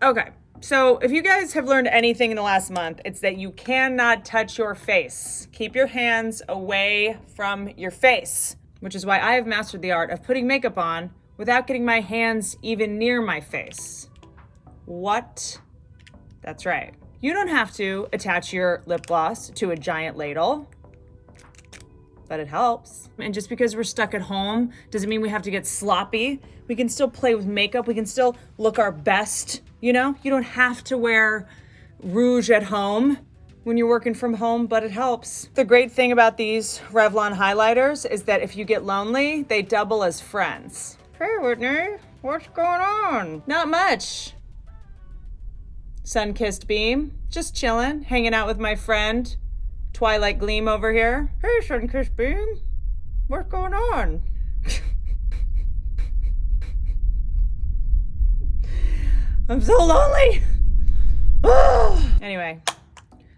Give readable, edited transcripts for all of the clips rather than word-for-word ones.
Okay, so if you guys have learned anything in the last month, it's that you cannot touch your face. Keep your hands away from your face, which is why I have mastered the art of putting makeup on without getting my hands even near my face. What? That's right. You don't have to attach your lip gloss to a giant ladle, but it helps. And just because we're stuck at home doesn't mean we have to get sloppy. We can still play with makeup. We can still look our best, you know? You don't have to wear rouge at home when you're working from home, but it helps. The great thing about these Revlon highlighters is that if you get lonely, they double as friends. Hey, Whitney, what's going on? Not much. Sun-kissed beam, just chilling, hanging out with my friend, Twilight Gleam over here. Hey, sun-kissed beam, what's going on? I'm so lonely. Anyway,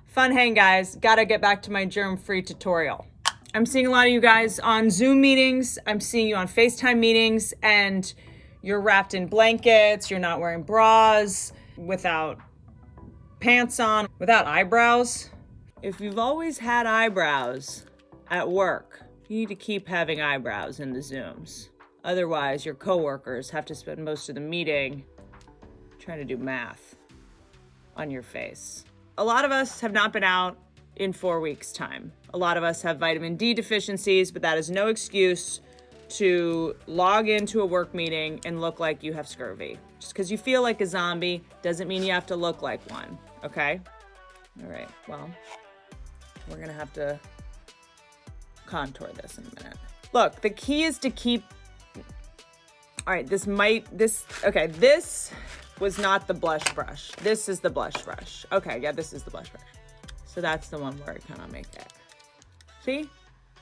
fun hang, guys. Gotta get back to my germ-free tutorial. I'm seeing a lot of you guys on Zoom meetings. I'm seeing you on FaceTime meetings, and you're wrapped in blankets. You're not wearing bras, without pants on, without eyebrows. If you've always had eyebrows at work, you need to keep having eyebrows in the Zooms. Otherwise, your coworkers have to spend most of the meeting trying to do math on your face. A lot of us have not been out in 4 weeks' time. A lot of us have vitamin D deficiencies, but that is no excuse to log into a work meeting and look like you have scurvy. Just because you feel like a zombie doesn't mean you have to look like one, okay? All right, well, we're gonna have to contour this in a minute. Look, the key is to keep, all right, this was not the blush brush. This is the blush brush. Okay, yeah, this is the blush brush. So that's the one where I kind of make it. See?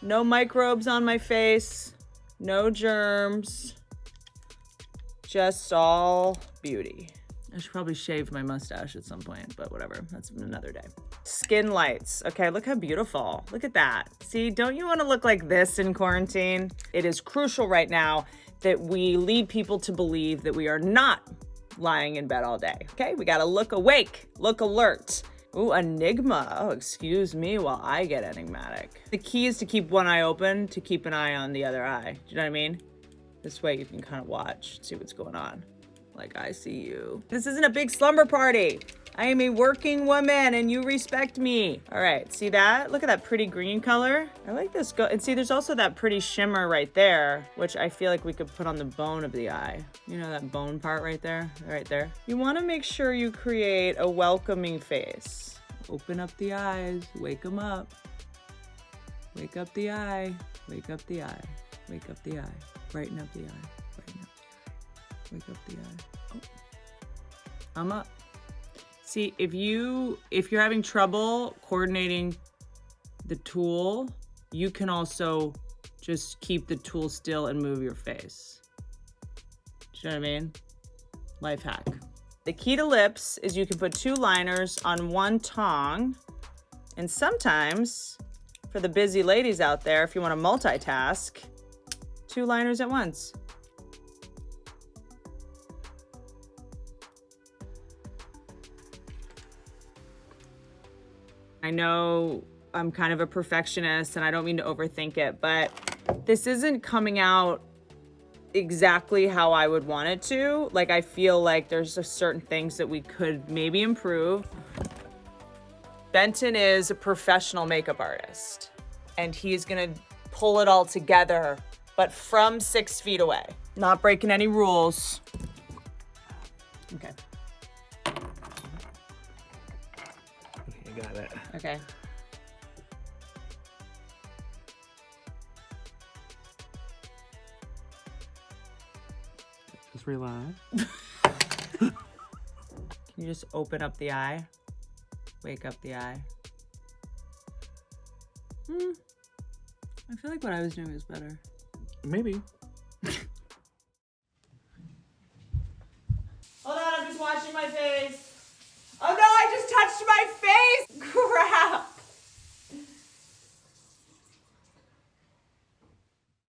No microbes on my face, no germs, just all beauty. I should probably shave my mustache at some point, but whatever, that's another day. Skin lights. Okay, look how beautiful. Look at that. See, don't you want to look like this in quarantine? It is crucial right now that we lead people to believe that we are not lying in bed all day, okay? We gotta look awake, look alert. Ooh, enigma. Oh, excuse me while I get enigmatic. The key is to keep one eye open, to keep an eye on the other eye. Do you know what I mean? This way you can kind of watch, see what's going on. Like, I see you. This isn't a big slumber party. I am a working woman and you respect me. All right, see that? Look at that pretty green color. I like this. And see, there's also that pretty shimmer right there, which I feel like we could put on the bone of the eye. You know that bone part right there? Right there. You wanna make sure you create a welcoming face. Open up the eyes, wake them up. Wake up the eye, wake up the eye, wake up the eye. Brighten up the eye, brighten up the eye. Wake up the eye. Oh. I'm up. See, if you're having trouble coordinating the tool, you can also just keep the tool still and move your face. Do you know what I mean? Life hack. The key to lips is you can put 2 liners on one tongue, and sometimes, for the busy ladies out there, if you want to multitask, 2 liners at once. I know I'm kind of a perfectionist and I don't mean to overthink it, but this isn't coming out exactly how I would want it to. Like, I feel like there's just certain things that we could maybe improve. Benton is a professional makeup artist and he's gonna pull it all together, but from 6 feet away. Not breaking any rules. Okay. You got it. Okay. Just relax. Can you just open up the eye? Wake up the eye. I feel like what I was doing was better. Maybe. Hold on, I'm just washing my face. Oh no, I just touched my face! Crap!